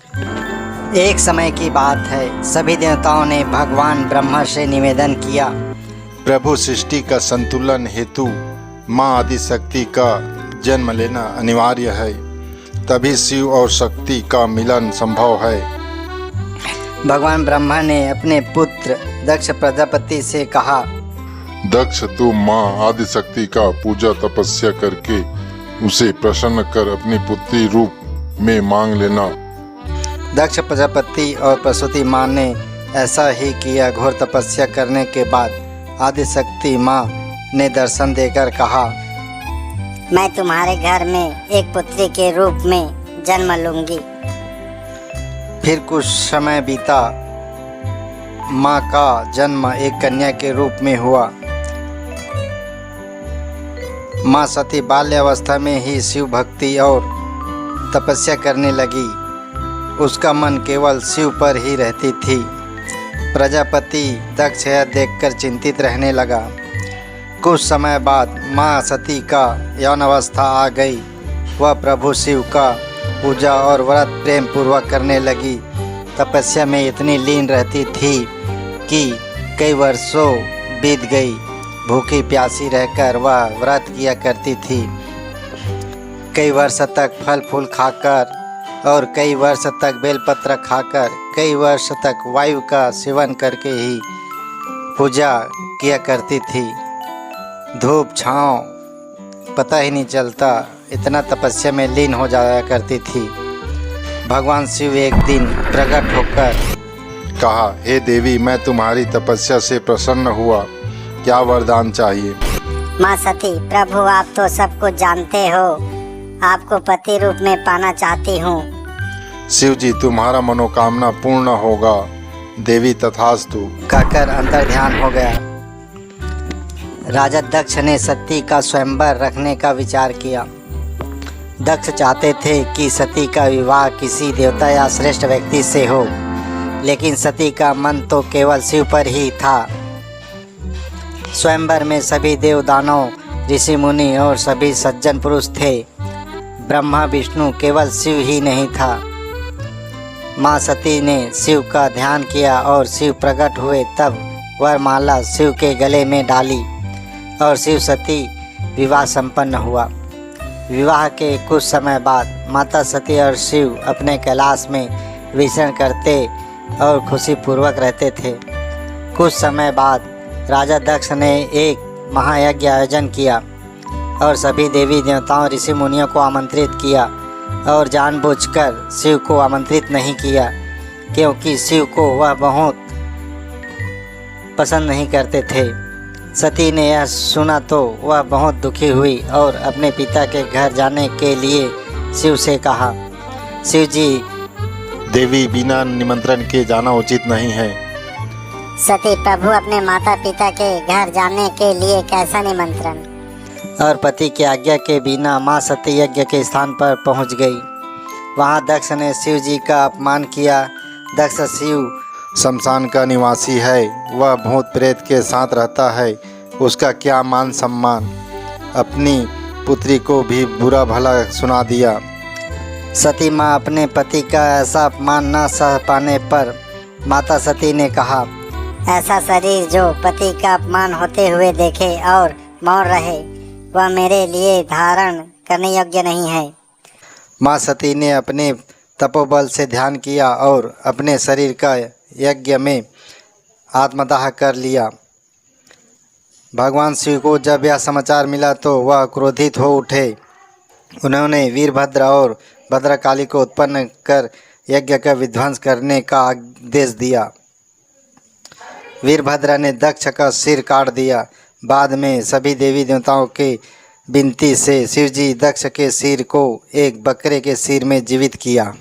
एक समय की बात है, सभी देवताओं ने भगवान ब्रह्मा से निवेदन किया, प्रभु सृष्टि का संतुलन हेतु माँ आदिशक्ति का जन्म लेना अनिवार्य है, तभी शिव और शक्ति का मिलन संभव है। भगवान ब्रह्मा ने अपने पुत्र दक्ष प्रजापति से कहा, दक्ष तू माँ आदिशक्ति का पूजा तपस्या करके उसे प्रसन्न कर अपनी पुत्री रूप में मांग लेना। दक्ष प्रजापति और प्रसूति माँ ने ऐसा ही किया। घोर तपस्या करने के बाद आदिशक्ति माँ ने दर्शन देकर कहा, मैं तुम्हारे घर में एक पुत्री के रूप में जन्म लूंगी। फिर कुछ समय बीता। माँ का जन्म एक कन्या के रूप में हुआ। माँ सती बाल्यावस्था में ही शिव भक्ति और तपस्या करने लगी। उसका मन केवल शिव पर ही रहती थी। प्रजापति दक्ष यह देखकर चिंतित रहने लगा। कुछ समय बाद माँ सती का यौन अवस्था आ गई। वह प्रभु शिव का पूजा और व्रत प्रेम पूर्वक करने लगी। तपस्या में इतनी लीन रहती थी कि कई वर्षों बीत गई। भूखी प्यासी रहकर वह व्रत किया करती थी। कई वर्ष तक फल फूल खाकर और कई वर्ष तक बेलपत्र खाकर, कई वर्ष तक वायु का सेवन करके ही पूजा किया करती थी। धूप छाँव पता ही नहीं चलता, इतना तपस्या में लीन हो जाया करती थी। भगवान शिव एक दिन प्रकट होकर कहा, हे देवी, मैं तुम्हारी तपस्या से प्रसन्न हुआ, क्या वरदान चाहिए? माँ सती, प्रभु आप तो सब कुछ जानते हो, आपको पति रूप में पाना चाहती हूँ। शिव जी, तुम्हारा मनोकामना पूर्ण होगा। देवी तथास्तु कहकर अंतर ध्यान हो गया। राजा दक्ष ने सती का स्वयंवर रखने का विचार किया। दक्ष चाहते थे कि सती का विवाह किसी देवता या श्रेष्ठ व्यक्ति से हो, लेकिन सती का मन तो केवल शिव पर ही था। स्वयंवर में सभी देव दानव, ऋषि मुनि और सभी सज्जन पुरुष थे। ब्रह्मा विष्णु, केवल शिव ही नहीं था। माँ सती ने शिव का ध्यान किया और शिव प्रकट हुए। तब वरमाला शिव के गले में डाली और शिव सती विवाह संपन्न हुआ। विवाह के कुछ समय बाद माता सती और शिव अपने कैलाश में विचरण करते और खुशीपूर्वक रहते थे। कुछ समय बाद राजा दक्ष ने एक महायज्ञ आयोजन किया और सभी देवी देवताओं, ऋषि मुनियों को आमंत्रित किया और जानबूझकर शिव को आमंत्रित नहीं किया, क्योंकि शिव को वह बहुत पसंद नहीं करते थे। सती ने यह सुना तो वह बहुत दुखी हुई और अपने पिता के घर जाने के लिए शिव से कहा, शिव जी, देवी, बिना निमंत्रण के जाना उचित नहीं है। सती, प्रभु अपने माता पिता के घर जाने के लिए कैसा निमंत्रण। और पति की आज्ञा के बिना माँ सती यज्ञ के स्थान पर पहुँच गई। वहाँ दक्ष ने शिव जी का अपमान किया। दक्ष शिव शमशान का निवासी है, वह भूत प्रेत के साथ रहता है, उसका क्या मान सम्मान। अपनी पुत्री को भी बुरा भला सुना दिया। सती माँ अपने पति का ऐसा अपमान न सह पाने पर माता सती ने कहा, ऐसा शरीर जो पति का अपमान होते हुए देखे और मौन रहे, वह मेरे लिए धारण करने योग्य नहीं है। माँ सती ने अपने तपोबल से ध्यान किया और अपने शरीर का यज्ञ में आत्मदाह कर लिया। भगवान शिव को जब यह समाचार मिला तो वह क्रोधित हो उठे। उन्होंने वीरभद्र और भद्रकाली को उत्पन्न कर यज्ञ का विध्वंस करने का आदेश दिया। वीरभद्र ने दक्ष का सिर काट दिया। बाद में सभी देवी देवताओं के विनती से शिवजी दक्ष के सिर को एक बकरे के सिर में जीवित किया।